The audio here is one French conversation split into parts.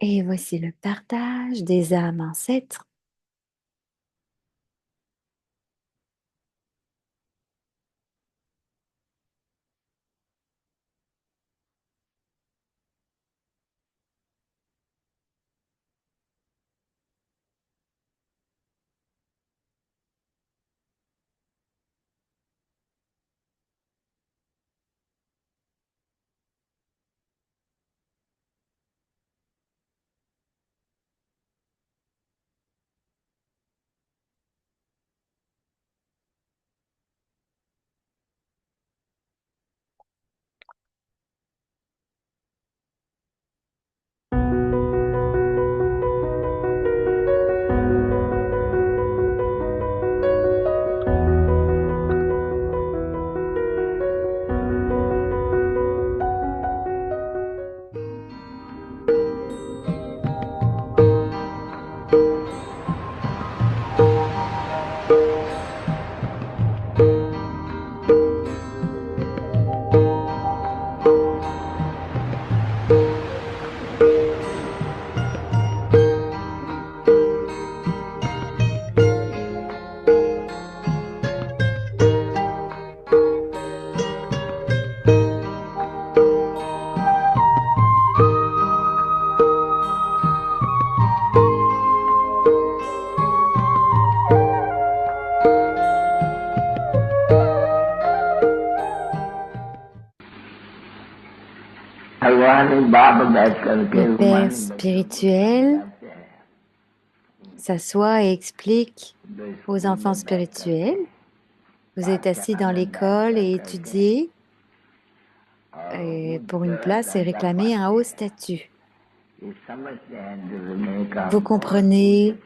Et voici le partage des âmes ancêtres. Le Père spirituel s'assoit et explique aux enfants spirituels. Vous êtes assis dans l'école et étudiez pour une place et réclamez un haut statut. Vous comprenez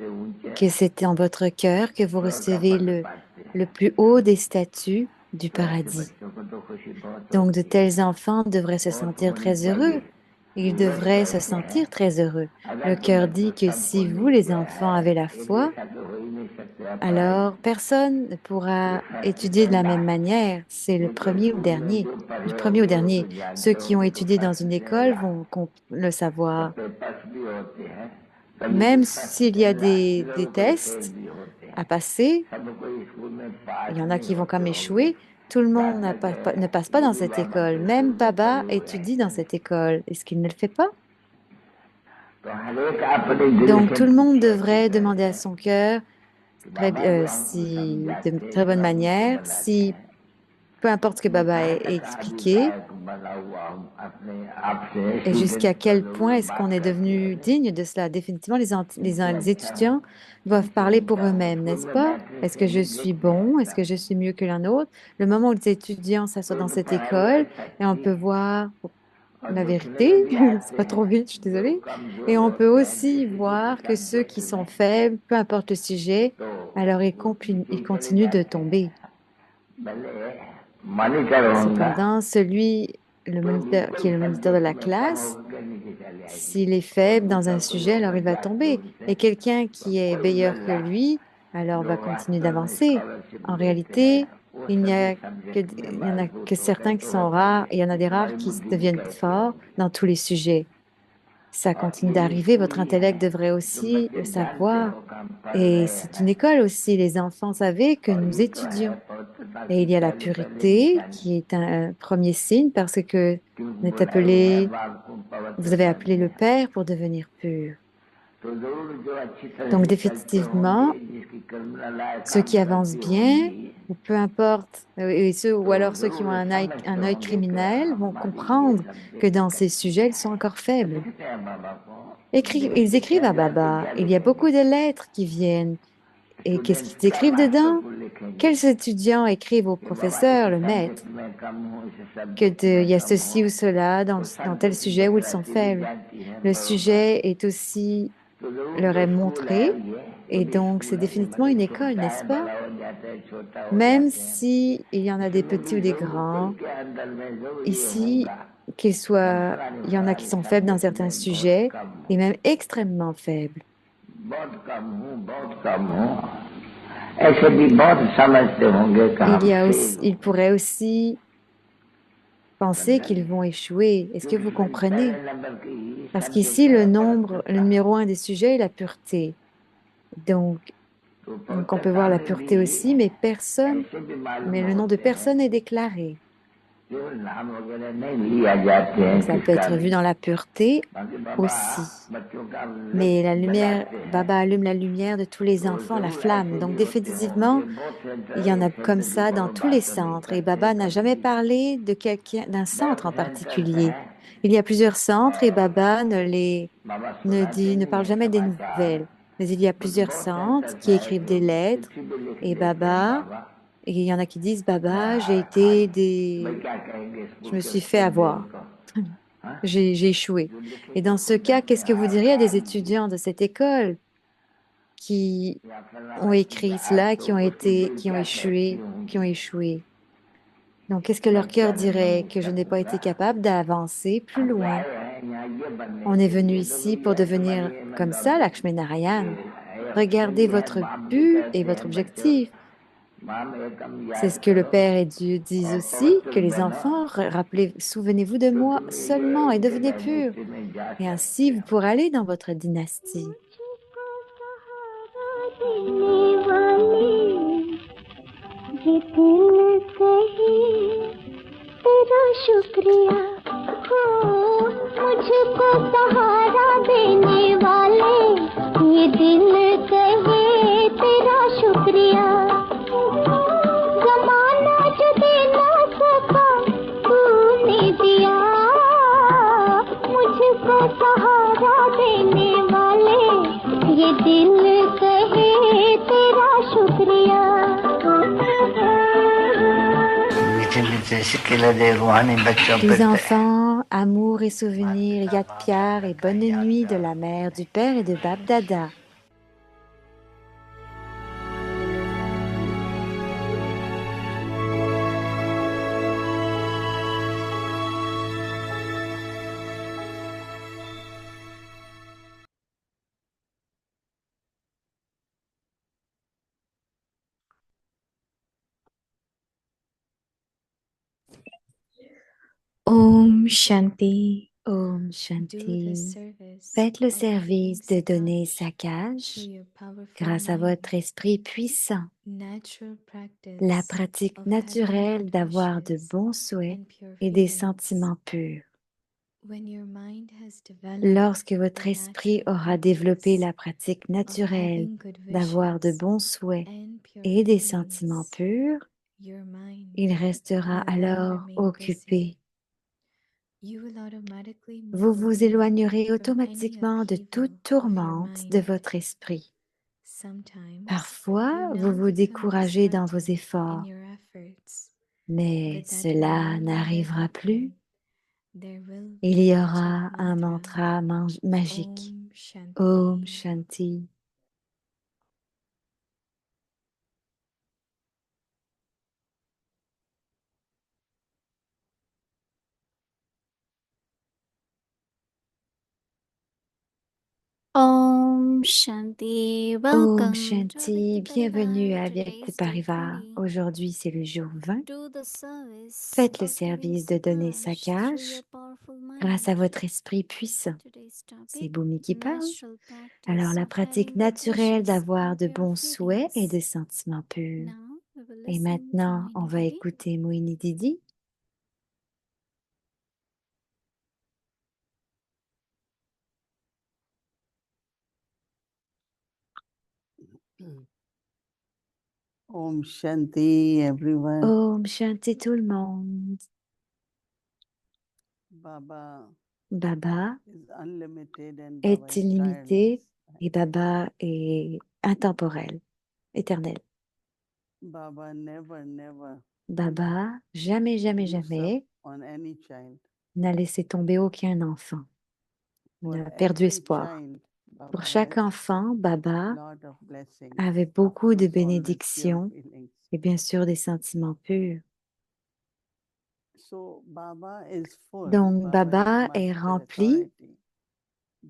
que c'est en votre cœur que vous recevez le plus haut des statuts du paradis. Donc, de tels enfants devraient se sentir très heureux. Ils devraient se sentir très heureux. Le cœur dit que si vous, les enfants, avez la foi, alors personne ne pourra étudier de la même manière. C'est le premier ou le dernier, du premier au dernier. Ceux qui ont étudié dans une école vont le savoir. Même s'il y a des tests à passer, il y en a qui vont comme échouer. Tout le monde ne passe pas dans cette école. Même Baba étudie dans cette école. Est-ce qu'il ne le fait pas? Donc, tout le monde devrait demander à son cœur, de très bonne manière, si peu importe ce que Baba a expliqué, et jusqu'à quel point est-ce qu'on est devenu digne de cela. Définitivement, les étudiants doivent parler pour eux-mêmes, n'est-ce pas? Est-ce que je suis bon? Est-ce que je suis mieux que l'un autre? Le moment où les étudiants s'assoient dans cette école et on peut voir la vérité, c'est pas trop vite, je suis désolée. Et on peut aussi voir que ceux qui sont faibles, peu importe le sujet, alors ils continuent de tomber. Cependant, le moniteur, qui est le moniteur de la classe, s'il est faible dans un sujet, alors il va tomber. Et quelqu'un qui est meilleur que lui, alors va continuer d'avancer. En réalité, il y en a que certains qui sont rares, et il y en a des rares qui deviennent forts dans tous les sujets. Ça continue d'arriver, votre intellect devrait aussi le savoir. Et c'est une école aussi, les enfants savaient que nous étudions. Et il y a la pureté qui est un premier signe parce que on est appelé, vous avez appelé le Père pour devenir pur. Donc définitivement, ceux qui avancent bien, ou peu importe, ou alors ceux qui ont un œil criminel vont comprendre que dans ces sujets, ils sont encore faibles. Ils écrivent à Baba. Il y a beaucoup de lettres qui viennent. Et qu'est-ce qu'ils écrivent dedans? Quels étudiants écrivent au professeur, le maître, il y a ceci ou cela dans tel sujet où ils sont faibles. Le sujet est aussi leur est montré et donc c'est définitivement une école, n'est-ce pas? Même si il y en a des petits ou des grands, ici, il y en a qui sont faibles dans certains sujets et même extrêmement faibles. Il pourrait aussi pensez qu'ils vont échouer. Est-ce que vous comprenez? Number की Parce qu'ici, शांति का le पवित्रता numéro un des sujets est la pureté. Donc, तो on peut पवित्रता voir la में भी pureté aussi, ऐसे भी मालूम mais le nom de होते हैं personne est déclaré. केवल नाम वगैरह नहीं लिया जाते हैं Donc, ça peut किसका être vu भी dans la pureté बाकी बाबा aussi. बच्चों का Mais la लिप lumière, जलाते हैं Baba allume la lumière de tous les तो enfants, la जरूर flamme. ऐसे Donc, भी होते होंगे définitivement, बहुत il y centre en a एक comme सेंटर की ça dans कभी tous les बात तो नहीं centres. Et करते Baba n'a jamais कभी parlé de quelqu'un, d'un centre बहुत en सेंटर्स particulier. हैं Il y a plusieurs centres et और Baba बाबा सुनाते ne नहीं parle है jamais des समाचार nouvelles. Mais il y a बल्कि plusieurs बहुत centres सेंटर्स qui है écrivent जो des lettres चिट्ठी भी लिख et देते हैं Baba, बाबा et il y en a qui disent मैं Baba, हार खा भाई des, क्या कहेंगे je स्कूल me के suis fait स्टूडेंट avoir. को हाँ J'ai échoué. जो Et लिखेंगे dans ce खुद cas, जाने qu'est-ce que vous हार diriez à खा des étudiants de cette école qui या फला ont écrit आज cela, तो उसकी दिल qui ont क्या कहती échoué, qui ont होंगी échoué? Donc, qu'est-ce que मैं leur क्या cœur dirait? नहीं Que je क्या n'ai pas दूंगा été capable d'avancer plus हम तो loin. आए हैं यहाँ ये बनने On est के venu लिए तो ici pour भैया devenir समझिए comme ça, मतलब Lakshmi ये Narayan. सही Regardez है votre बाप भी but et कहते votre हैं बच्चों objectif. माम एकम C'est याद ce que le करो Père et Dieu disent और aussi, पवित्र que les बनो enfants, rappelez, souvenez-vous de तो moi तुम seulement et ये devenez purs. डायनेस्टी में जा Et ainsi, सकते vous हो pourrez aller dans votre dynastie. मुझको सहारा देने वाले ये दिल कहे तेरा शुक्रिया हो मुझको सहारा देने वाले ये दिल कहे तेरा शुक्रिया जमाना जो दे ना सका तूने दिया मुझको सहारा देने वाले ये दिल कहे तेरा शुक्रिया मीठे मीठे सिक्के दे रूहानी बच्चों पे Les enfants, amour et souvenirs, Yad Pyar et bonne nuit de la mère, du père et de Bab Dada. Om Shanti. Om Do the Shanti. service Faites le of giving service de donner Sakash Sakaj through your powerful grâce à mind, votre esprit puissant. natural La practice pratique of having naturelle good d'avoir de wishes bons souhaits and pure et des feelings. sentiments purs. When your mind has developed Lorsque votre the esprit natural aura développé practice la pratique of naturelle having good d'avoir de wishes bons souhaits and pure et des sentiments feelings, purs, your mind il restera will then alors remain busy. occupé. You will automatically move Vous vous away éloignerez from any automatiquement de toute upheaval of your tourmente de mind. votre esprit. Sometimes you Parfois, vous now vous become découragez dans vos distracted in efforts, your efforts, mais but that will cela no longer n'arrivera plus. happen. There will Il be a y magic aura un mantra magique. Om Om Shanti. Shanti. Om Shanti, Om welcome to Shanti, Avyakti bienvenue Parivar. à Avyakti Today's day Parivar. 20. Aujourd'hui, c'est le jour 20. Do the service Faites le of giving service de donner sa Sakash through cash your powerful grâce à mind. votre esprit puissant. Today's C'est topic, Bhumi qui parle. natural Alors, practice la of pratique having good naturelle wishes d'avoir and de pure bons souhaits et feelings. de sentiments purs. Now we will Et listen to maintenant, on Mohini va Didi. écouter Moini Didi. Om Shanti, everyone. Om Shanti tout le monde. Baba Baba is unlimited and Baba est is illimité tireless. et Baba est intemporel, éternel. Baba never Baba, jamais, jamais, gives up jamais, on any child. n'a laissé tomber aucun enfant, For n'a perdu every espoir. child, Pour Baba chaque has enfant, Baba lot of blessings. avait Of beaucoup de course, always pure bénédictions feelings. et bien sûr des sentiments purs. So Baba is full. Donc Baba has Baba est master rempli, authority.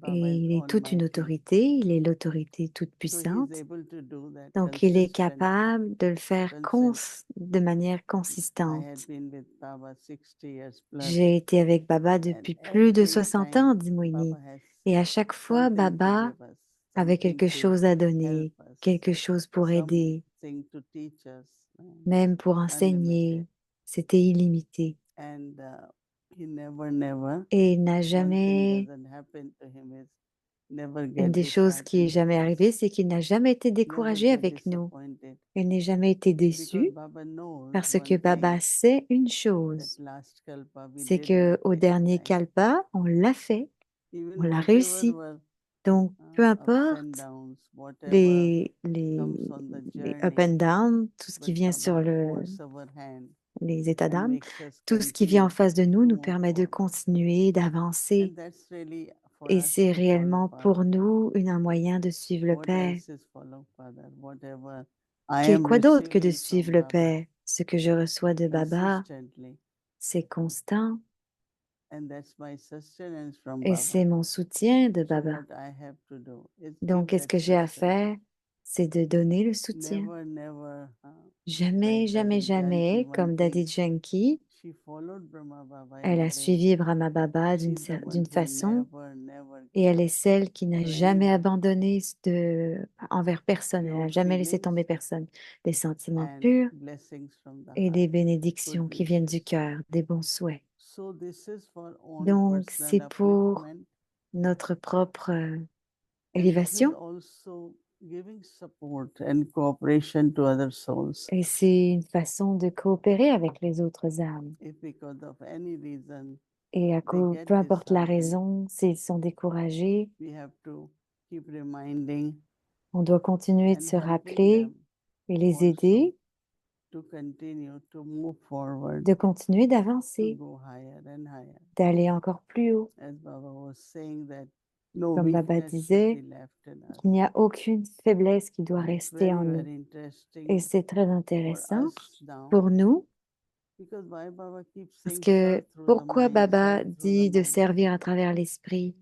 Baba et is il est toute une almighty. autorité, il est l'autorité toute So he is puissante. able to do that Donc, il est consistent. capable de le faire de manière I had consistante. been with Baba 60 years plus, J'ai été avec Baba and depuis plus de every 60 time ans, dit Moini. Baba has Et à chaque fois, something to Baba give us, avait something quelque to chose à donner, help us, quelque chose pour aider, something to teach us, même pour enseigner. unlimited. C'était illimité. And he never, Et il n'a one thing jamais, doesn't happen to him is never une get des choses qui est disheartened jamais with us, arrivée, c'est qu'il n'a jamais été never découragé get avec nous. disappointed. Il n'a jamais été Because déçu Baba knows parce que one Baba thing, sait une that chose, last kalpa we c'est did que it au in dernier time. kalpa, on l'a fait, Even on l'a whatever réussi. were Donc, peu ups and importe downs, whatever les comes on the up and journey, down, tout ce qui but vient sur Baba holds our hand les états and d'âme, makes us tout ce qui vient en continue face de nous to nous move permet de forward. continuer, d'avancer. And that's really for Et us c'est to follow réellement pour Father. nous un moyen de suivre le What Père. else is follow Father? Whatever I Qu'est am quoi d'autre que de receiving suivre from le Baba Père? Ce que je reçois de Baba, consistently, c'est constant and that's my sustenance from et Baba. c'est mon soutien de So Baba. what I have to do is Donc, give qu'est-ce that que j'ai à sustenance. faire? C'est de donner le soutien. Never, Jamais, like jamais, Daddy Janki, jamais, one comme thing, Daddy Janki, she followed Brahma Baba in elle a a way. suivi Brahma Baba She's the one d'une who façon never et elle est celle qui n'a for jamais anyone. abandonné envers personne. Elle n'a Pure jamais laissé feelings tomber personne. Des sentiments and purs blessings from the et des heart, bénédictions good qui viennent du wishes. cœur, des bons souhaits. So this is for own Donc, c'est personal pour upliftment, notre propre and it is élévation also giving support and cooperation to other souls. et c'est une façon de coopérer avec les autres âmes. If because of any reason Et they get peu importe la disheartened, raison, s'ils sont découragés, we have to keep reminding on doit continuer de and se helping rappeler them et les also aider to continue to move forward, de continuer to d'avancer, go higher and higher. d'aller encore plus haut. As Baba was saying that no Comme Baba weakness should disait, be left in us. qu'il n'y a aucune faiblesse qui doit It's rester en very, nous. very Et interesting c'est très for intéressant us now pour nous, because why Baba keeps parce saying que serve through the pourquoi mind, Baba serve through the dit de mind. servir à travers l'esprit?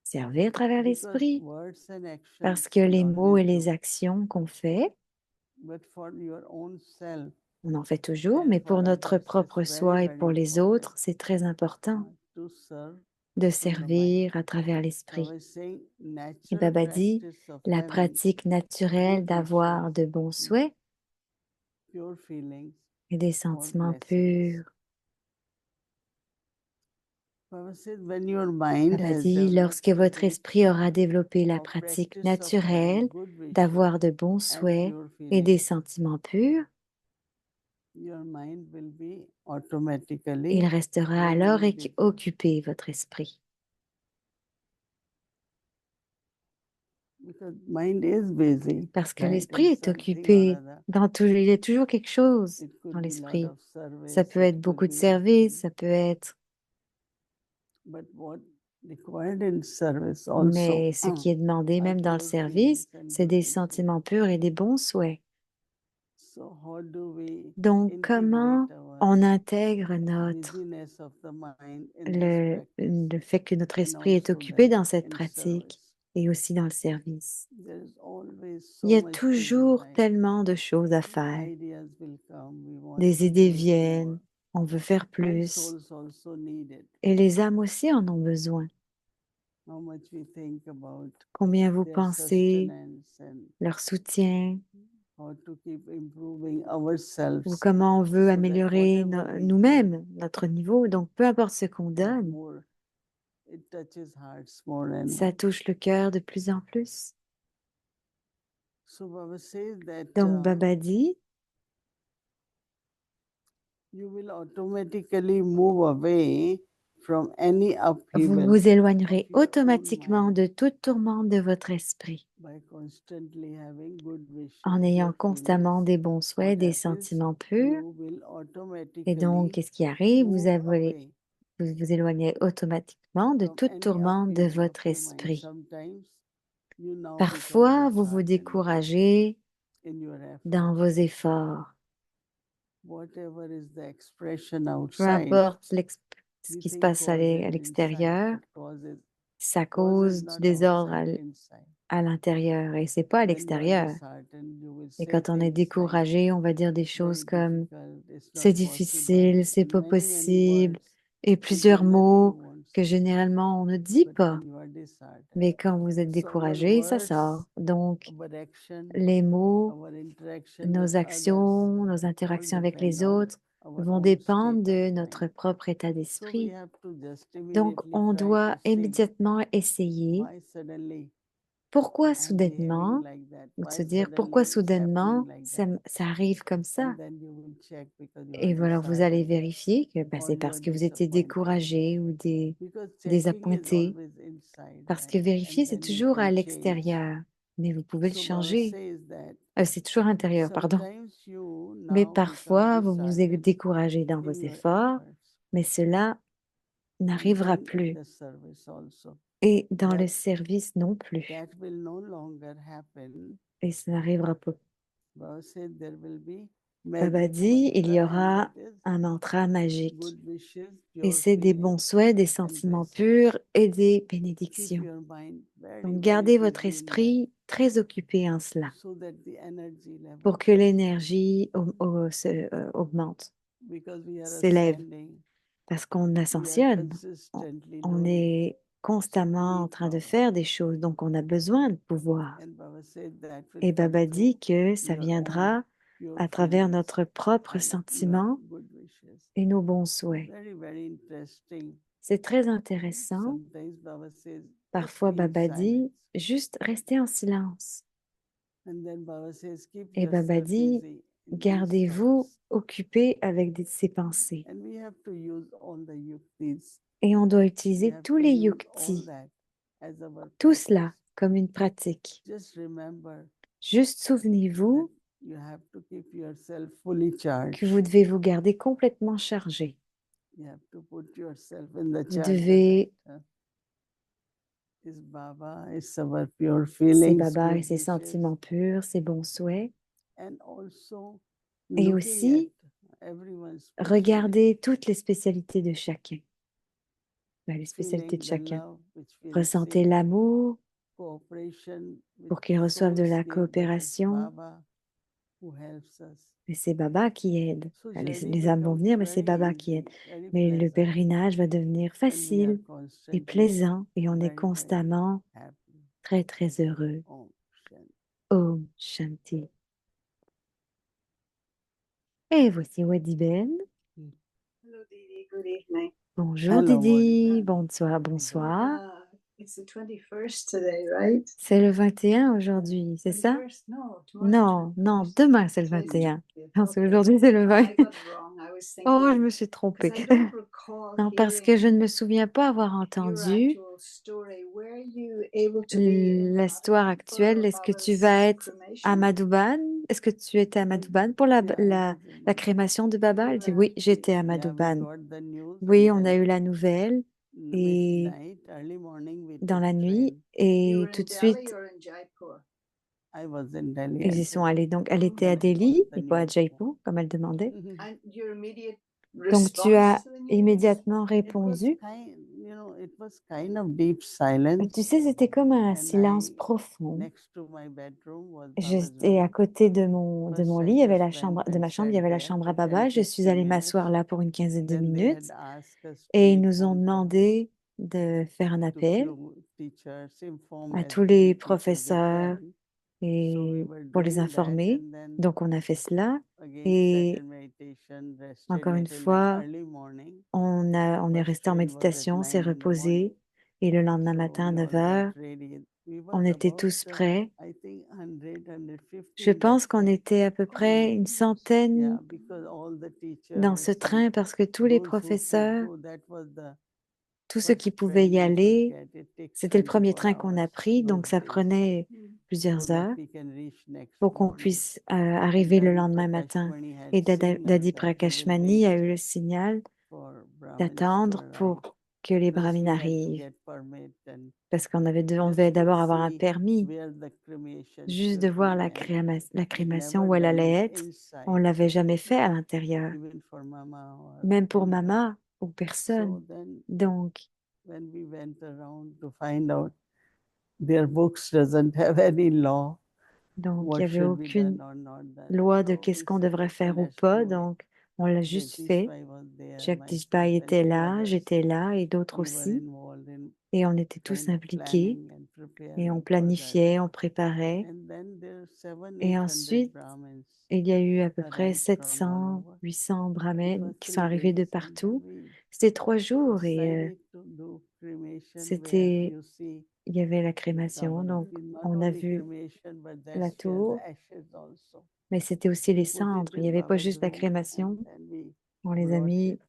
Servir à travers Because l'esprit, words and actions parce que we les mots et always les do, actions qu'on fait, but for your own self on en fait toujours, and mais for pour notre others, propre it's very, soi et very pour les important autres, c'est très important to serve de through the mind. servir à travers l'esprit. Baba is saying Et natural Baba dit, practice of la having pratique naturelle good d'avoir wishes, de bons souhaits pure feelings et des or sentiments blessings. purs. Baba said when your mind Baba has dit, developed lorsque the votre good esprit aura développé la or pratique practice of having naturelle good wishes d'avoir de bons and souhaits pure et des feelings, sentiments purs, your mind will be il automatically restera alors very busy. occupé, votre esprit. Because mind is busy, Parce que right? l'esprit In est something or occupé other. dans tout, il y a toujours quelque chose It dans could be lot l'esprit. of Ça service, peut it être beaucoup could de be. service, ça peut être, But what required in service also mais ce qui est demandé are même dans le pure service, feelings and c'est good des wishes. sentiments purs et des bons souhaits. So how do we Donc, comment integrate our on intègre notre busyness of the mind in this practice le fait que notre and esprit est also occupé then dans cette in pratique service? et aussi dans le service? There is always Il so y a much to do, toujours right? tellement de choses à faire. Ideas will come, we want Des to idées do more. viennent, on veut faire And plus. souls also need it. Et les âmes aussi en ont besoin. How much we think about Combien vous their pensez sustenance and leur soutien how to keep improving ourselves ou comment on veut so that améliorer whatever we give, nous-mêmes, notre niveau. Donc, peu importe ce qu'on it donne, more, it touches hearts more and ça more. touche le cœur de plus en plus. So Baba says that Donc, Baba dit, you will automatically move away from any vous upheaval vous éloignerez of your own automatiquement mind de toute tourmente de votre esprit by constantly having good wishes, en ayant pure constamment feelings. des bons souhaits, What des happens? sentiments purs. You will Et donc, automatically qu'est-ce qui arrive? move away Vous vous éloignez automatiquement de from toute any tourmente de upheaval of votre your mind. esprit. Sometimes you now become Parfois, vous vous disheartened découragez in your effort. dans vos efforts. Whatever is the expression Peu outside, importe ce we qui se think passe à causes it inside, l'extérieur, but causes ça Cause is cause du not désordre outside, inside. à l'intérieur et c'est pas à When you are l'extérieur. disheartened, you will Et say quand on est things like, découragé, on va dire des very choses comme difficult, it's c'est not possible, difficile, c'est pas and many possible, words et which plusieurs generally you mots won't que say. généralement on ne dit But pas. when you are disheartened, Mais quand vous êtes so our découragé, ça sort. words, Donc, our action, les mots, our interaction nos with actions, others, nos all interactions avec depend les on autres our vont own dépendre state of de notre mind. propre état So we d'esprit. have to just Donc, immediately on try doit to see immédiatement essayer why suddenly pourquoi I'm behaving soudainement, like that, ou de why se dire pourquoi suddenly it's happening soudainement like ça, that, ça arrive comme ça. and then you will check because you are Et voilà, vous allez disheartened vérifier que or c'est you parce are que vous étiez disappointed. découragé ou Because checking is désappointé. always inside, Parce que and vérifier, c'est then you toujours can à change. l'extérieur, mais vous pouvez le So Baba changer. says that C'est toujours intérieur, pardon. sometimes you Mais now become parfois, vous vous disheartened découragez dans vos in your efforts, efforts, mais cela and n'arrivera then in plus. the service also. Et dans le That service non plus. that will no longer happen. Et ça n'arrivera pas. Baba said there will be Baba magic dit, il y mantra, and aura that is un mantra magique. good wishes, Et pure c'est des bons feelings, souhaits, des and sentiments blessings. purs et des Keep bénédictions. your mind very, Donc, very gardez votre busy in that, esprit très occupé en cela so that the energy level, pour que l'énergie augmente, because we are s'élève. ascending, Parce qu'on we are ascensionne, consistently on doing, est so we constamment en need train de power. faire des choses, donc on a besoin de pouvoir. And Baba said that will Et come Baba dit through que ça your own viendra pure à travers feelings notre propre and your sentiment good wishes. et nos bons souhaits. Very, very interesting. C'est très intéressant. Sometimes Baba says, just Parfois, be in Baba dit, silence. juste restez en silence. And then Baba says, keep Et Baba yourself dit, busy in these gardez-vous thoughts. occupé avec ces pensées. And we have to use all the yuktis. Et on doit We utiliser have tous to les use all yuktis, that as our tout practice. cela comme une pratique. Just remember Juste that souvenez-vous you have to keep yourself fully charged. que vous devez vous garder complètement chargé. You have to put yourself in the Vous charger devez, center. Is Baba, is our pure c'est feelings, Baba et good ses wishes, sentiments purs, ses bons souhaits. and also Et looking aussi, at everyone's speciality, regardez toutes les spécialités de chacun. Les spécialités feeling de the chacun. love which we Ressentez receive, l'amour cooperation with pour qu'ils reçoivent de souls la named, but it's coopération. Baba who helps us. Et c'est Baba qui aide. So Les journey âmes vont becomes venir, mais c'est very Baba qui aide. easy, very Mais le pleasant, pèlerinage va devenir and we are facile et constantly plaisant et on est very, very constamment happy. très, très heureux. Om Shanti. Om Shanti. Et voici Wadiben. Hello, Didi. Good evening. Bonjour Hello, Didi. Wadiben. Bonsoir, bonsoir. It's the 21st today, right? C'est le 21 aujourd'hui, c'est ça? 21st? No, tomorrow's the Non, non, 21st. demain c'est le Today's 21. 20th. Non, c'est Okay. aujourd'hui c'est le I 20. got it wrong. I was Oh, je thinking, me suis trompée. because I don't recall Non, parce que je hearing ne me souviens pas avoir your entendu actual story. Were you able to be in l'histoire Madhuban actuelle. for Est-ce que tu Baba's vas être à cremation? Madhouban? Est-ce que tu étais à Madhouban pour Yeah, I was in la Madhuban. crémation de Baba? Elle dit oui, j'étais à Yeah, we Madhouban. got the news, Oui, and on a then eu la nouvelle et midnight, early morning, we dans took la nuit train. You et were tout in de Delhi suite, or in Jaipur? I was in Delhi ils at y the sont time, allés. Donc, elle était when à I got Delhi the et pas à news. Jaipur, comme elle demandait. And your immediate Donc, tu response as to the news? immédiatement It was répondu. it was kind of deep silence. Tu sais, c'était comme un And silence profond. next to my bedroom was Baba's J'étais à room. côté de mon First, lit, il I y avait just la chambre, went de and ma chambre, il y sat avait la there chambre à for 10, Baba. Je suis 15 allée minutes. m'asseoir là pour une quinzaine de Then they minutes had asked us to et ils nous ont inform demandé de faire un to appel few teachers, inform à as tous many les people as they professeurs can. So we et were pour les doing that, informer. and then Donc, on a fait cela again et sat in meditation, rested encore une little, and fois, early morning. on est First resté en train was at méditation, on s'est 9 in the morning. reposé et le lendemain So matin à we 9 all got heures, ready. We on was était about, tous prêts. I think, 100, 150 Je in that pense qu'on train. était à peu près une Yeah, centaine because all the dans ce teachers, train parce que tous les those who could professeurs, go, that was the tous ceux qui first pouvaient train y we could aller, get. It takes c'était le premier 24 train qu'on a hours pris, donc those ça days, prenait Mm. so plusieurs that heures we can reach next pour qu'on morning. puisse And arriver le Dadi lendemain matin. Prakashmani had Et signaled Dadi that we will Prakashmani a wait eu le signal for Brahmins to d'attendre arrive. pour que les Plus Brahmins we had to arrivent, get permit and parce on just devait to d'abord avoir un see permis, where the cremation juste should de voir be, la and la we'd crémation never où elle done allait it être. On inside, l'avait jamais fait à l'intérieur, even for Mama or même pour anyone. maman ou So personne. then Donc, when we went around to find out, their books doesn't have any law, Donc, il what n'y avait should be done aucune or not done. loi de So qu'est-ce we qu'on said, devrait okay, faire ou let's pas. do it. Donc, on l'a juste fait. Jagdish Bhai was there, Jagdish myself Bhai and était two là, others. j'étais là et d'autres We were aussi. involved in Et on était tous kind of impliqués planning and et on preparing for that. planifiait, on préparait. And then there are 700, Et 800 ensuite, Brahmins il y a eu à peu près arrived from all 700, over. 800 It brahmins was qui sont 3 arrivés de days, and then partout. we C'était 3 jours et decided to do cremation where c'était, you see il y avait la the crémation. cover. Donc, Not on a only vu cremation, but la that's where the tour, ashes also. mais c'était aussi les We put cendres. it Il n'y in avait pas Baba's juste la room, crémation, and then we on les a brought mis it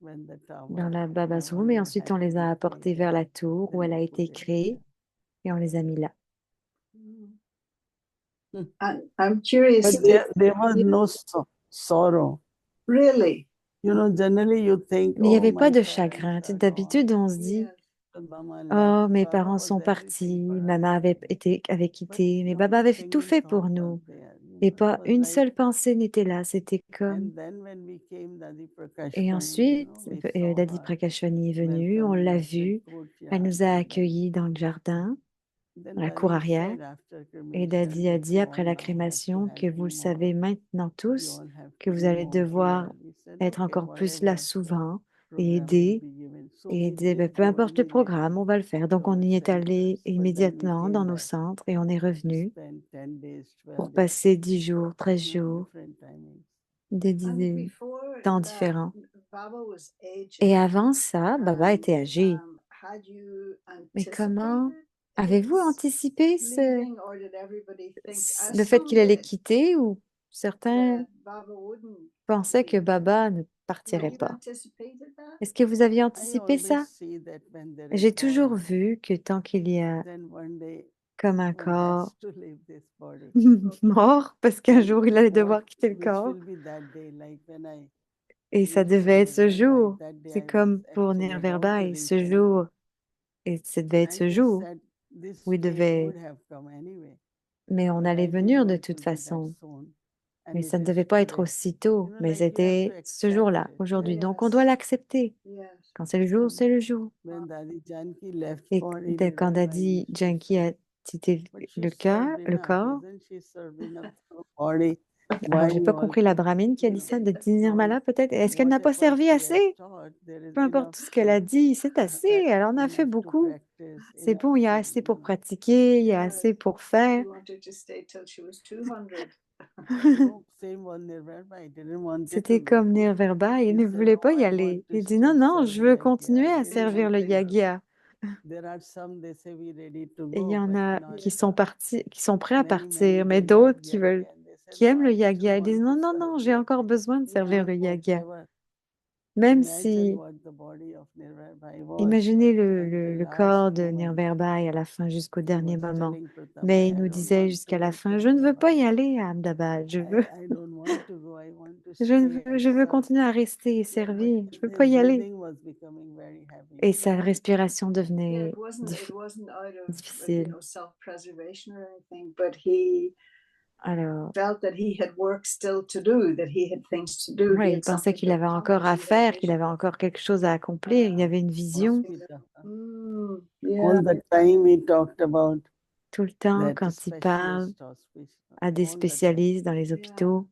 when the dans tower, la Baba's Baba Room et Nur ensuite had on to les a be apportés created. vers la tour où Then elle a we put été it créée there. et on les a mis là. I'm curious. But there was no sorrow. Really? Generally you think, Mais il n'y oh, avait pas my de parents chagrin. are gone. D'habitude, on se dit, Yes. But Mama oh, left. mes Baba parents was sont everything partis, for us. maman avait But quitté, mais not Baba a avait tout single fait pour thought was nous. there. Et It pas was une like, seule pensée n'était là. C'était and comme... then when we came, Dadi Et Prakashvani, ensuite, we saw Dadi her Prakashvani est venue, on welcoming l'a us in vue, elle courtyard. nous a And accueillis dans le jardin, then dans la cour Dadi arrière. said after Et cremation Dadi a that dit you après all la now have to crémation help que vous me le savez more. maintenant You tous, all have que to vous be allez more devoir here. We said, être okay, encore plus là whatever souvent et program will aider. be given. So Et we il disait, did peu go importe le immediately programme, on va le faire. Donc to on our y est allé centers, but then we immédiatement dans came nos back centres et on est to revenu spend 10 days, 12 pour days, passer 10 jours, 13 jours, different timings. des And before temps that, différents. Baba was aging. Et avant ça, Baba And était âgé. had you Mais comment anticipated avez-vous his anticipé leaving, or did everybody think, le fait some qu'il allait did, quitter ou certains that Baba wouldn't pensaient que leave? Baba ne Had partirait you pas? anticipated that? Est-ce que vous aviez I anticipé always ça? see that when there is J'ai toujours body, vu que tant qu'il y a then one day comme un one has corps to leave this body. mort, parce qu'un And jour il allait what, devoir quitter le which corps, will be that day, like when I et ça used to devait être ce Nirvana, jour. that day C'est I was comme pour actually about to Nirverbaï, reach ce home. jour, et ça devait être I ce just jour said this où il day devait, would have come anyway, mais on but allait I didn't venir know de it toute will be that façon. soon. Mais And ça it ne is devait pas être today. aussitôt, mais Like you have to c'était ce accept jour-là, it. aujourd'hui. Donc on doit Yes. l'accepter. Yes. Quand c'est le jour, c'est le jour. When Dadi Janki left Et for quand Nirvana, I Daddy used to Janki say, a quitté but she le served le enough, corps, isn't she served enough for a body? alors Why j'ai you pas all, compris la Brahmine qui a dit ça, de all Nirmala peut-être. Est-ce qu'elle n'a pas whatever servi she has assez? taught, there is Peu importe enough tout ce qu'elle a dit, c'est assez. Elle en a fait enough to beaucoup. practice, C'est enough bon, il y a to, assez pour pratiquer, il y a Yes. assez pour faire. She wanted to stay till she was 200. No, same one Nirvana. I didn't want it to C'était go. comme Nirverba, il He ne said, voulait "No, pas y I want aller. to Il dit still non, non, serve je veux Yagya." continuer I à didn't servir want le to. Yagya. There are some they say we ready to Et il y go, en but a not qui sont partis, qui sont prêts à many, many partir, mais they love d'autres qui Yagya. veulent, And they said, qui "No, aiment le I still Yagya. Ils want disent to non, non, serve non, j'ai encore Yagya." besoin de servir le Yagya. Forever. Même Imagine si, what the body of Nirvana was imaginez until le last corps de moment. Nirverbaï à la fin, jusqu'au He dernier was moment. telling Pratap, Mais il I nous don't disait want jusqu'à to la go to fin, je ne veux pas y Ahmedabad. aller à Ahmedabad. I don't want to go. I want to stay and Je veux serve. continuer à rester et But servir. Je veux his pas y aller. breathing was becoming very heavy. Et sa respiration Yeah, devenait it wasn't out of difficile. self-preservation or anything, but he Alors, felt that he had work still to do, that he had things to do. He ouais, il had pensait something qu'il to avait encore à accomplish. He had a faire, qu'il vision. avait encore quelque chose à accomplir. Il avait une vision Hospital. Yeah. All the time he talked about tout le temps that quand il parle specialist hospital. à des All the time. spécialistes dans les Yeah. hôpitaux.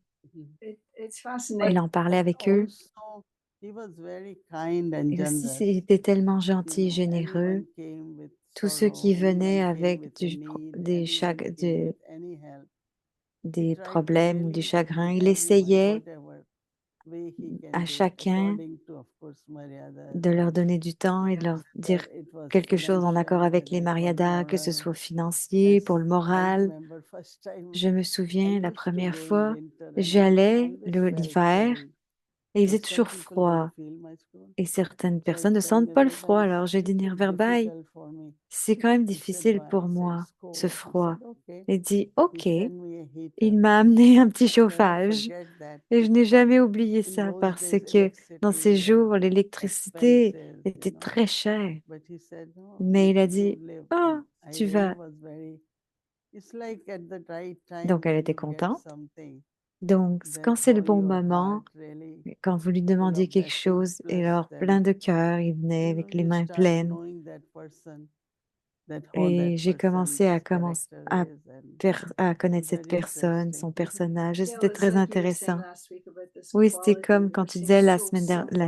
It's fascinating. Il en parlait avec eux. Also, he was very kind and Et aussi, generous. il était tellement You gentil, know, généreux. anyone came with Tous ceux qui sorrow, venaient anyone came avec with a need, des, anyone came with any help. He des tried to problèmes ou du really chagrin, give il everyone essayait whatever way he can à do, chacun according to, of course, Maryadas. de leur donner du temps et de leur dire Whether it was quelque chose en accord financial, avec les whether it was Mariadas, que ce moral. soit financier, pour le I moral. remember first time Je me I souviens, la used to première go in fois, winter and I j'allais always felt l'hiver cold. et il faisait But some toujours people don't froid. feel much cold. Et certaines So I personnes ne said, sentent pas le Nirvana, froid. it's Alors j'ai dit, little Nirverbaï, difficult for me. c'est quand même He said, difficile why? pour I said, moi, it's ce cold. He froid. said, okay. Il dit, He OK, sent me a heater. il m'a amené un petit I'll never chauffage. forget that Et je n'ai because jamais oublié in ça those parce days que dans ces electricity jours, was l'électricité expensive, you était know. très chère. But he said, no, Mais il a you'll dit, live. ah, And I tu really vas. was very, it's like at the right time Donc elle when était you get contente. something, Donc, That's quand c'est le how bon your moment, heart really quand vous lui full demandiez of quelque blessings. chose, et Plus alors plein then, de cœur, il venait avec les you mains start pleines. knowing that person, that how that Et j'ai commencé person's character is, and à connaître it's cette very personne, interesting. son personnage, et Yeah, c'était well, it's très like you were saying intéressant. last week about this Oui, c'était quality comme that quand was tu seems disais so simple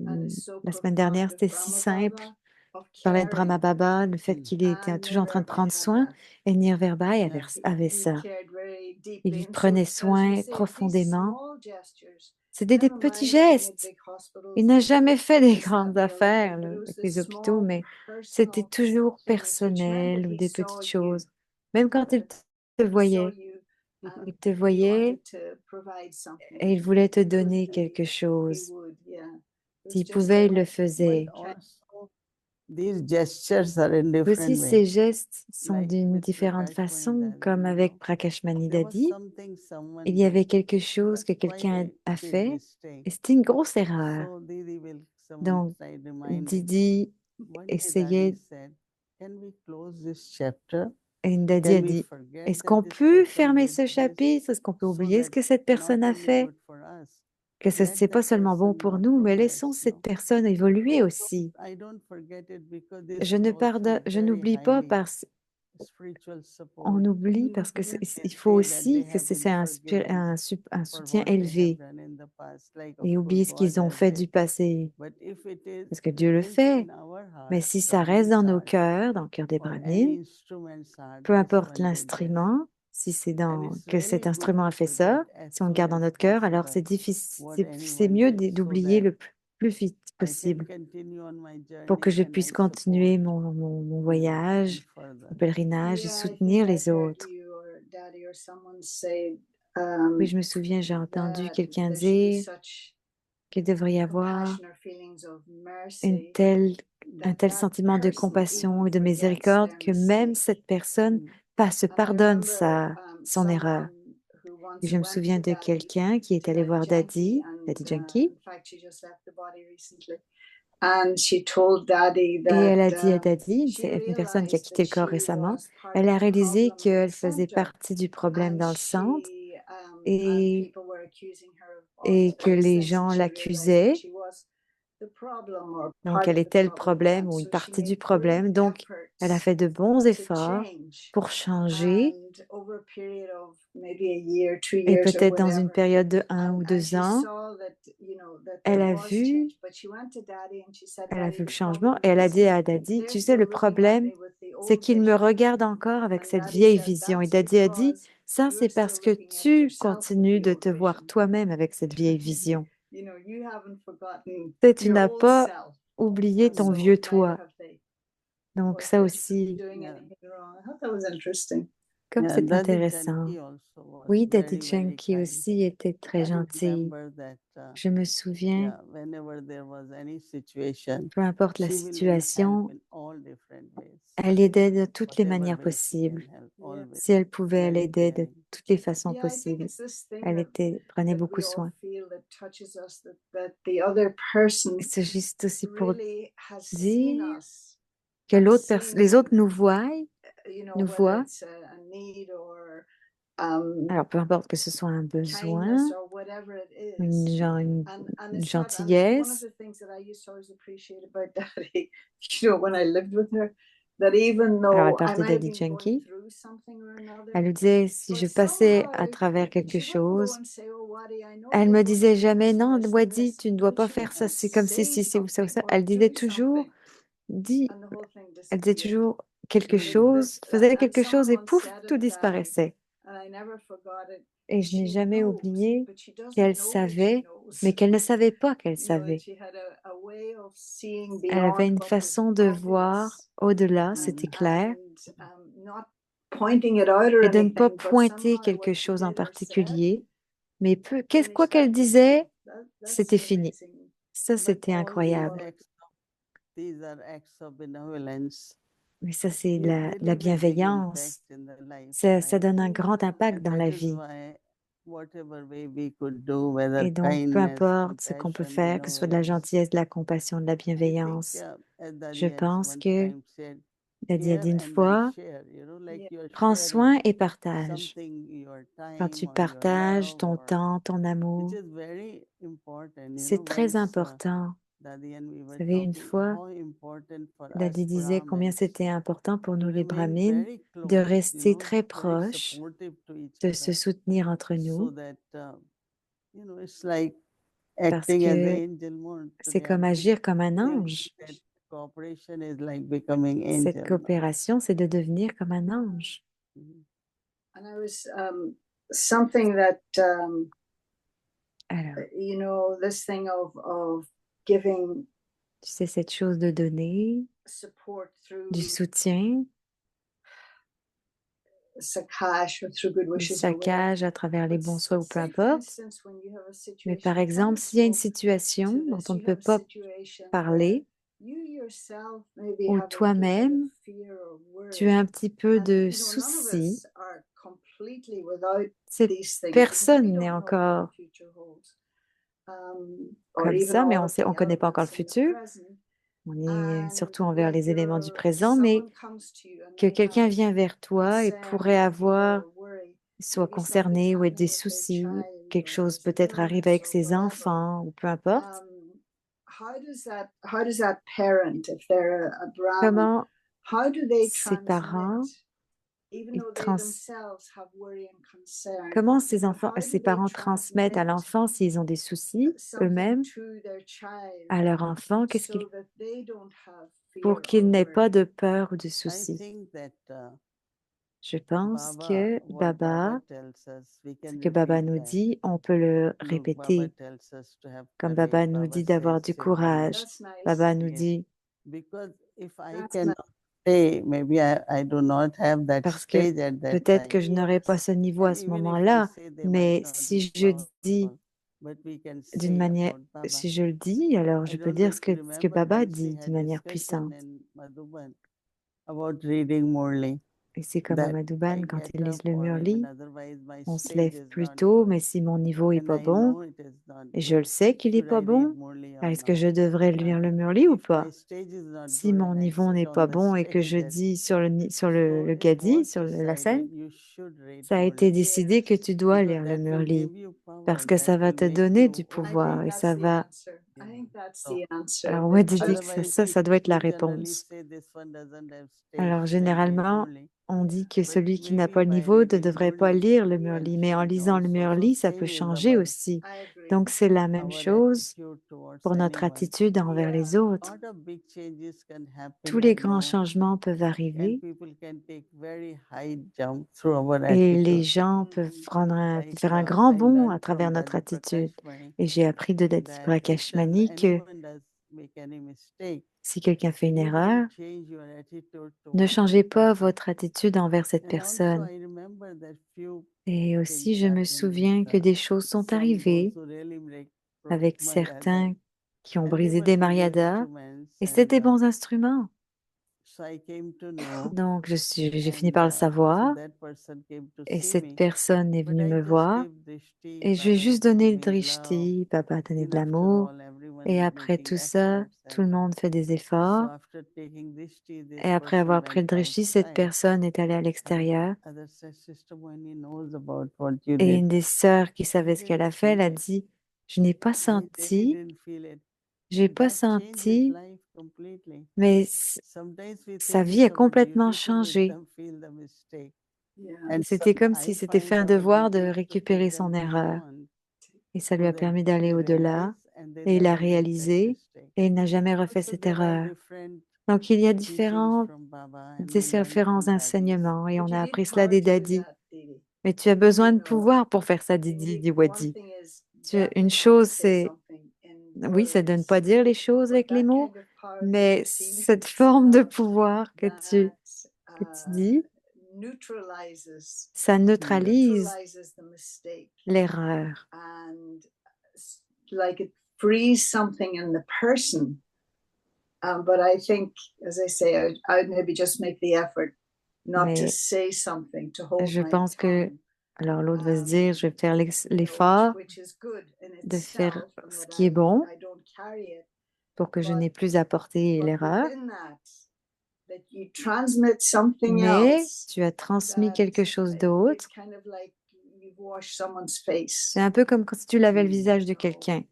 and is so la semaine dernière, profound of c'était si Brahma simple. Baba, of Tu parlais de caring. Brahma Baba, le fait Mm. qu'il était And toujours en train de Nirvana prendre had soin, that. et Nirvana Yeah. avait He ça. cared very Il deeply. lui And so, prenait as you soin say, these profondément. small gestures, C'était des never petits mind that he made gestes. big hospitals Il n'a and jamais fait des this, that, grandes and the other affaires thing, là, but it was avec the les hôpitaux, small mais c'était personal toujours things which meant that personnel ou he des saw petites you, choses. Même quand il te he saw voyait, you, and il te he voyait wanted to provide something. et il voulait te If he could, donner quelque he chose. would, yeah. It was S'il just pouvait, il le But faisait. also, these gestures are in Aussi, different ces ways. gestes sont Like d'une with différente Prakash façon, Mani comme Dadi, avec Prakashmani there was Dadi. something Il someone y did. avait quelque It chose was que quite quelqu'un a a big fait mistake. et c'était une grosse erreur. So Didi will, someone Donc, try to remind him. Didi One day essayait, Dadi said, "Can we close this chapter? et Dadi Can a we dit, forget est-ce that qu'on this peut person fermer did ce this chapitre? Est-ce qu'on peut so oublier that ce que cette not personne a only fait? good for us, Que ce let n'est pas that seulement bon person pour now nous, mais laissons progress, cette personne évoluer aussi. I don't forget it because this Je is ne also pardonne, je very n'oublie pas highly parce spiritual support. on oublie parce que il faut Say that they aussi que have been c'est forgiven un for soutien what they have élevé done in the past, like of et course oublier ce God qu'ils ont has fait did. du passé. But if it is Parce que Dieu le remains fait. in our Mais heart, si ça reste Brahmin's dans nos heart, cœurs, dans le cœur des or Brahmines, any instrument's heart, peu this importe one did this. l'instrument, si c'est And dans it's que cet really good instrument a to fait ça, forget as si on le soon garde dans as notre cœur, alors possible c'est difficile, what c'est anyone mieux did, so d'oublier that le plus vite I can possible continue on my pour que journey je and puisse I support continuer mon voyage, further. mon pèlerinage et Yeah, I think soutenir I les heard autres. you or Daddy or someone say Oui, je me souviens, j'ai entendu that quelqu'un there should be dire such qu'il devrait y avoir compassion or feelings of une mercy un that tel that sentiment de person compassion even et de forgets miséricorde their que même mistake. cette personne se And I pardonne remember son erreur. someone who Et once je me went souviens to de Daddy, quelqu'un qui est allé voir Janki, Daddy and Yankee, in fact, she just left the body recently. And she told Daddy et that elle a dit à Daddy, she c'est une personne qui a realized quitté that le corps she récemment, was part elle of a the réalisé problem in the qu'elle faisait center, partie du problème and dans le centre she and et, people were accusing her of all et que sorts of les things, gens and she realized that l'accusaient. she was the problem or Donc, part elle of the était le problem, problème and ou une so she partie du made great problème. Donc, elle a efforts fait de bons to efforts change. pour changer. And over a period of maybe a year, 2 Et years, or peut-être dans une whatever, période de un ou and deux she ans, saw that that elle there a was vu, change. But she went to Daddy and she said, elle a Daddy, vu le the changement problem et elle a is dit à Daddy, they're tu sais, still le looking at problème, me with the c'est old qu'il me vision. regarde encore avec And cette Daddy vieille said, vision. Et that's Daddy a dit, because ça, you're c'est still parce que looking at tu yourself with continues the de old te voir vision. toi-même avec cette vieille vision. You haven't forgotten Tu your n'as old pas self. oublié And ton so vieux neither toi. have they. Donc Or ça that you're aussi, doing Yeah. anything wrong. I thought that was interesting. comme Yeah, c'est Daddy intéressant. Janki also was Oui, Daddy very, very Yankee kind. aussi était très I gentil. remember that, Je me souviens, yeah, whenever there was any situation, peu importe la she will help situation, in all different ways. elle aidait de toutes les Whatever manières way she can possibles. help, Yeah. always Si elle pouvait, elle very aidait de caring. toutes les façons Yeah, I think possibles. it's this thing Elle prenait that beaucoup we all soin. feel that touches us, that the other person Et c'est juste aussi pour really has seen dire us que and les seen, autres nous voient, whether voient. it's a need or Alors, peu importe que ce soit un kindness besoin, or whatever it une, is. genre une, And une it's not, and one of gentillesse. the things that I used to always appreciate about Daddy, when I lived with her, that even Alors, elle though I parlait might have Daddy been going Yankee. through something or another, Elle lui disait, si but je passais somehow à travers quelque she wouldn't go chose, and say, "Oh, Waddy, I know elle you're me going disait through jamais, this and non, this and Wadi, this," tu ne dois would pas she? faire ça, And c'est comme si, say si, c'est ou ça ou something ça. or Elle disait do toujours, something, dis, and the whole thing elle disait disappeared. toujours quelque That, chose, faisait and quelque chose someone et once pouf, said tout it, disparaissait. and I never forgot it. Et je n'ai She jamais knows, oublié but she doesn't qu'elle know that she savait, mais knows. qu'elle ne savait pas qu'elle That savait. she had a way of seeing Elle avait beyond une what was façon de voir obvious au-delà, c'était clair, and not pointing it out or et de ne pas anything, but pointer somehow quelque what she chose en did or said particulier, mais quoi finished qu'elle that history. disait, That's c'était fini. amazing. Ça, But c'était all the These incroyable. more, these are acts of benevolence. Mais ça, c'est It, la they leave a big bienveillance. impact in the life, Ça right? donne un grand impact And dans that la is vie. why whatever way we could do, whether Et donc, peu kindness, importe ce qu'on peut compassion, faire, que ce soit de la benevolence, gentillesse, de la compassion, de la I think, bienveillance, as je Daddy has pense one que time said, Il a dit care une and then fois, share, like Yeah. you're prends sharing soin et partage. something, your Quand time tu or your partages love, ton or temps, ton which amour, is very important. c'est très Once important. Daddy and we Vous were savez, une talking fois, how important for Dadi us disait combien Brahmins c'était important pour to nous les remain brahmines very de close, rester très very proches, supportive to each de se other, soutenir entre so nous, that it's like parce acting as an que angel more. c'est Today comme I'm agir comme un thinking ange. that cooperation is like becoming Cette angel now. coopération, c'est de devenir comme un ange. Mhm. And I was something that Alors, this thing of giving tu sais, cette chose de donner, support du through soutien, Sakash or through good du wishes or whatever. saccage à travers les But bons souhaits ou peu say, for importe. instance, when you have a Mais par situation, exemple, s'il y a une situation to dont this, on ne you peut have a pas situation where parler, you yourself maybe ou have a little bit of toi-même, fear or tu as worry. un petit peu And de none of soucis, us are completely without c'est these things because we personne n'est don't know what the encore future holds. Or comme even ça, mais all on of sait, on the connaît pas encore le elements in the futur. present. On est And surtout envers like les éléments du présent, someone mais comes to you and que they quelqu'un have vient vers toi et concern pourrait or fear avoir, or worry. soit Maybe something's concerné ou être des happening with their soucis, child quelque or chose there's an peut-être arrive illness avec or ses whatever. enfants ou peu importe. How does that parent, if they're a Brahmin, Comment how do they ces transmit, parents, even ils though they trans- themselves have worry and concern, comment ces but enfants, how do ces they parents transmettent à transmit l'enfant s'ils ont des soucis something eux-mêmes to their child à leur enfant, qu'est-ce so qu'ils that they don't have pour fear qu'ils or n'aient pas worry? de peur ou de I soucis. think that Je pense Baba, que what Baba Baba, tells us, we ce can que Baba repeat nous that. dit, on peut le Look, Baba répéter. tells us to have Comme courage. Baba nous Baba dit d'avoir says, du say no. courage. That's nice. Baba nous Yes. dit, Because if I That's cannot say, maybe I do not have that parce que stage at that peut-être que time. je n'aurai pas Yes. ce niveau à And ce even if I moment-là, say, they mais might not si be je dis powerful, but we can d'une say manière, about Baba. si je le dis, alors I je peux don't dire ce que remember Baba once we dit had d'une manière discussion puissante. in Madhuban about reading Morley. Et c'est comme à That Madhuban, I quand get ils lisent up le or Murli, even otherwise my on se stage lève is plus not tôt, good. mais si mon niveau est And pas I bon, know it is not et je good. le sais qu'il est Should pas I read bon, Morley or est-ce que not? je devrais lire le Murli ou If pas? my stage is not Si good mon and I niveau sit n'est on pas the bon et que je stage, dis sur le so le it gadi, was sur la scène, decided you should read ça a été Morley. décidé que tu dois Because lire le that will Murli give you parce power, que that ça va will te make donner you du I pouvoir think et that's ça the va. answer. I think that's So, the answer. Alors that Wadi I- dit que otherwise ça doit être la we generally réponse. say this one doesn't have stage, Alors shouldn't read généralement, Morley. on dit que But celui qui n'a maybe pas le by niveau ne reading devrait pas Morley, lire le one Murli, mais en should lisant le also. So Murli, ça same peut is changer our aussi. I agree. Donc c'est la même our chose attitude towards pour notre anyone. attitude envers les Yeah. autres. Lot of big changes can Tous happen, les grands changements peuvent and arriver people can take very high jump through our et les attitude. gens peuvent Like faire un grand I bond learned à travers from notre Dadi attitude. Prakashmani Et j'ai appris de Dadi that if Prakashmani que anyone does make any mistake, si quelqu'un fait une you erreur, don't change your attitude ne towards changez that pas person. votre attitude envers cette And also personne. I remember that few Et things aussi, je me happened souviens que with des choses sont some arrivées those who really broke avec Maryada. certains qui ont And they brisé were des good mariadas instruments, et c'était des and bons instruments. so I came to know, Donc, j'ai fini and par le so savoir that person came to et see cette me. personne est But venue I me just voir gave drishti, et je lui ai Baba juste is donné le giving love, drishti, papa a donné de and after l'amour all, everyone et is après making tout ça, efforts. tout le And monde fait des so efforts after taking drishti, this et après person avoir pris went le drishti, cette outside. personne est allée à And l'extérieur other sister Moini knows about what you et did. une des sœurs qui I savait ce qu'elle didn't a fait, elle feel a it. dit, je n'ai pas I really senti, didn't feel it. j'ai And pas that changed his senti, life completely. mais Sometimes we sa think vie it's a our complètement duty to make changé. them feel the mistake. Yeah. And C'était comme si I c'était fait find un our devoir de duty is to récupérer take son them erreur. beyond, Et ça lui so a that permis d'aller they au-delà. realize and they Et il a never make that réalisé mistake. et il n'a jamais refait So cette there are erreur. different Donc il y a teachings différents, from Baba, and we learn différents from dadis. enseignements et But on you a need appris cela power des to do dadis. that, Didi. Mais tu as besoin You de know, pouvoir pour faire ça, you Didi, need dit one Wadi. thing is Une definitely not to chose, say c'est, something in oui, c'est de ne words, pas dire les choses but avec les that mots, kind of power mais Didi cette needs forme de pouvoir que tu that dis, neutralizes ça neutralise neutralizes the mistake l'erreur. and like it frees something in the person. But I think, as I say, I would maybe just make the effort not to Mais say something, to hold je my pense que, tongue, alors l'autre va se dire, je vais faire l'effort which is good in de faire itself, and ce that qui est bon I don't carry it. pour que je But n'ai plus à porter l'erreur. within that, that you transmit something mais else. tu as transmis that quelque chose it's d'autre. kind of like you've washed someone's face. C'est un peu comme si tu lavais le visage de quelqu'un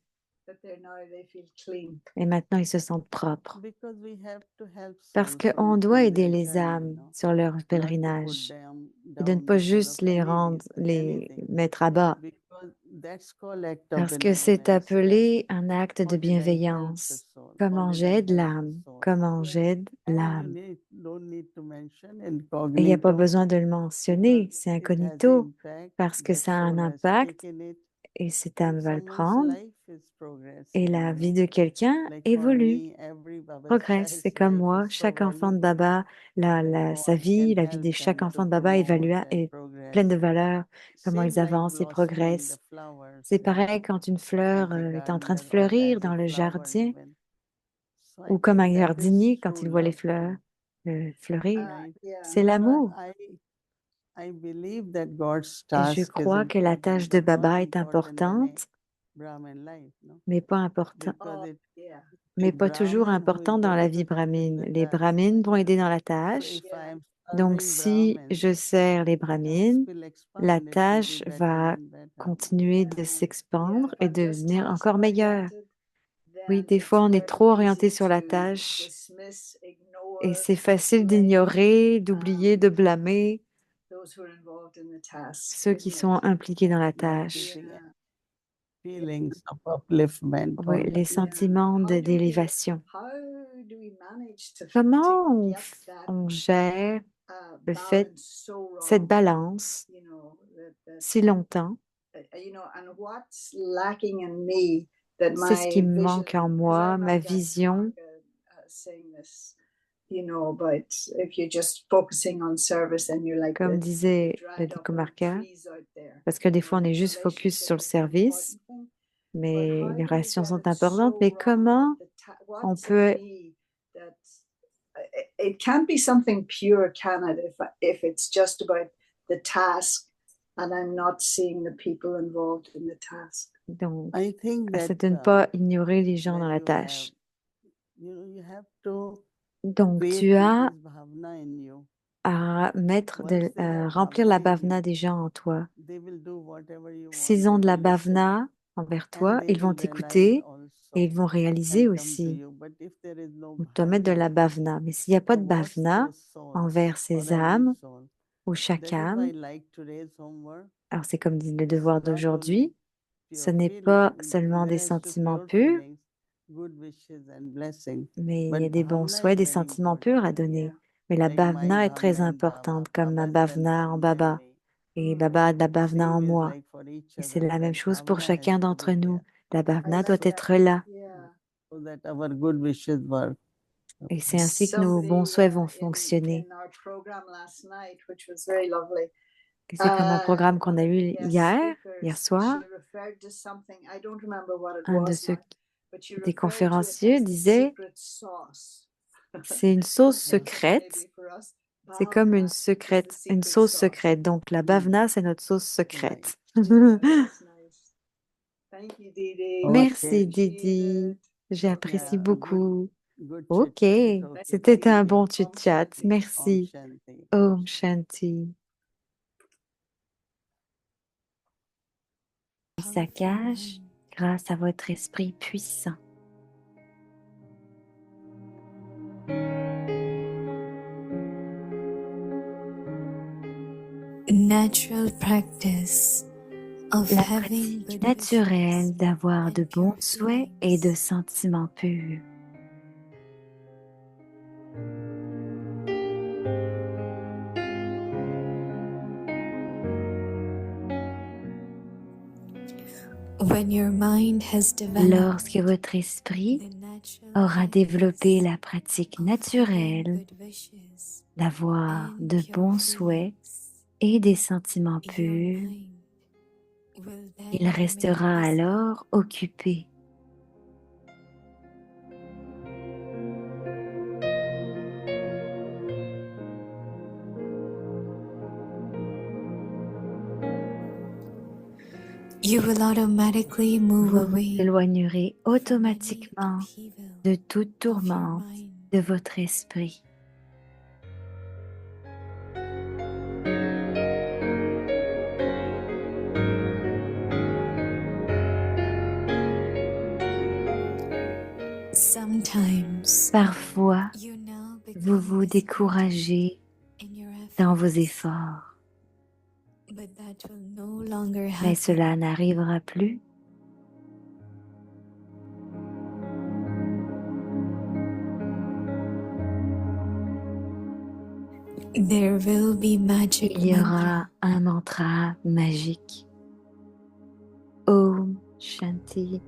That they feel clean. et maintenant ils se sentent propres. Because we have to help Parce souls qu'on on doit aider their les journey, âmes sur leur not to pèlerinage put them et de ne down pas because juste of les any les anything. mettre à bas. Because that's called act of Parce que c'est benevolence, that appelé un acte de how did I help the bienveillance. soul? Comment How did I j'aide help the l'âme? soul? Comment Yes. j'aide And you l'âme? don't need to mention Et il n'y a pas incognito besoin de le mentionner, because c'est it has incognito, impact, parce que that ça a un soul has impact taken it, et cette âme and va le someone's prendre life is et progressing, la vie de quelqu'un Like for évolue, me, every Baba's progresse. child's C'est comme life moi, is so chaque enfant de valuable. Baba, How sa I vie, can la vie de help chaque them enfant to de Baba promote and est progress. pleine de valeur, comment ils Same like avancent et blossoming progressent. the flowers, C'est pareil quand une fleur as a est en train de gardener or fleurir as a dans le flower jardin, even. So ou I comme un think that is jardinier quand true il voit les love, fleurs fleurir. right? Yeah. C'est So l'amour. I believe that God's Et je task is crois que la important, tâche de but not Baba est important than a importante, Brahmin life, no? mais pas important, Because it Yeah. mais the pas toujours Brahmin who is importante dans going la to vie help in brahmine. the Les task. brahmines vont aider dans la So tâche. if I am Donc, serving si Brahmins, je sers les the task brahmines, will la expand, it will be tâche better va and better. continuer de Yeah. s'expandre et But just devenir encore meilleure. task-oriented, Oui, then des it's fois, on est very trop orienté easy sur la to tâche dismiss, et ignore, c'est facile blame d'ignorer, d'oublier, de blâmer those who are involved in the task, ceux qui isn't sont it? impliqués dans la Not tâche. giving Yeah. feelings of upliftment Oui, all the les sentiments How do we d'élévation. manage to Comment get that on gère le fait, balance so cette wrong? balance You know, that si longtemps? you know, and what's lacking in me that C'est ce qui my me vision, manque en 'cause I moi, ma remember Gayatri vision. Marga, saying this, you know, but if you're just focusing on service and you're like Comme the disait le dried up old Dikomarka, trees out there, parce que des you fois on know, est juste focus sur relationship le is the service, important thing, but mais how les do we relations get sont it importantes. so Mais wrong comment that on what's in peut, me that it can't be something pure, can it, if it's just about the task and I'm not seeing the people involved in the task? donc, I think that c'est de ne pas ignorer les gens when dans la you tâche. you have to Donc, create tu as this bhavna in you. à mettre Once they have remplir la bhavna in bhavna you, des gens en toi. they will do whatever you want. S'ils ont They de la will listen bhavna envers and toi, they ils vont will realize t'écouter et also ils vont réaliser and come to aussi. you. But if there is no On doit mettre de la bhavna bhavna. Mais s'il n'y a pas de towards bhavna those souls envers or ces any âmes soul, ou chaque that is âme, why like today's homework, alors c'est comme dit le it's devoir not only d'aujourd'hui, ce pure n'est feeling, pas seulement des next to sentiments pure purs, feelings, good wishes and blessings. mais il y a But des bons bhavna is souhaits, des very sentiments important. purs à donner. Yeah. Mais la Like my bhavna est très bhavna in Baba. importante, comme ma Baba is bhavna en enlightenment in Baba. me. Et Baba a de la bhavna en Same is moi. like for each Et c'est other, la même that chose pour bhavna has chacun to d'entre be nous. there La I bhavna like doit that. être là. Yeah. so that our good wishes work. Et c'est ainsi que nos bons souhaits vont fonctionner. In our program last night, which was very lovely. Et c'est comme un programme One qu'on a of the eu guest hier speakers, soir. she referred to something, I don't remember what it Un de was ceux now, but she des referred to it conférenciers as the disait, secret sauce. c'est une sauce Maybe secrète. for us, C'est comme bhavna is the une secret sauce sauce. secrète. Donc la bhavna, c'est notre sauce secrète. Yeah, that's nice. Thank you, Didi. Merci Appreciate Didi. it. J'apprécie Yeah, beaucoup. good Ok, chit-chat. Okay, c'était thank un you. bon Om chit-chat. Shanti. Om Merci. Shanti. Om Shanti. Il saccage grâce à votre esprit puissant. Natural practice of La having pratique good naturelle wishes d'avoir de and bons pure souhaits et de feelings. sentiments purs. When your mind has developed Lorsque votre esprit the natural aura développé la pratique practice of having naturelle good wishes d'avoir and de pure bons souhaits feelings, et des sentiments your purs, mind will then il restera remain busy alors occupé. You will automatically move Vous vous away éloignerez from any automatiquement upheaval de toute of your tourmente mind. de votre esprit. décourager in your dans vos efforts, efforts. but that will no longer Mais happen. cela n'arrivera plus. There will be magic Il y mantra. aura un mantra magique. Om Shanti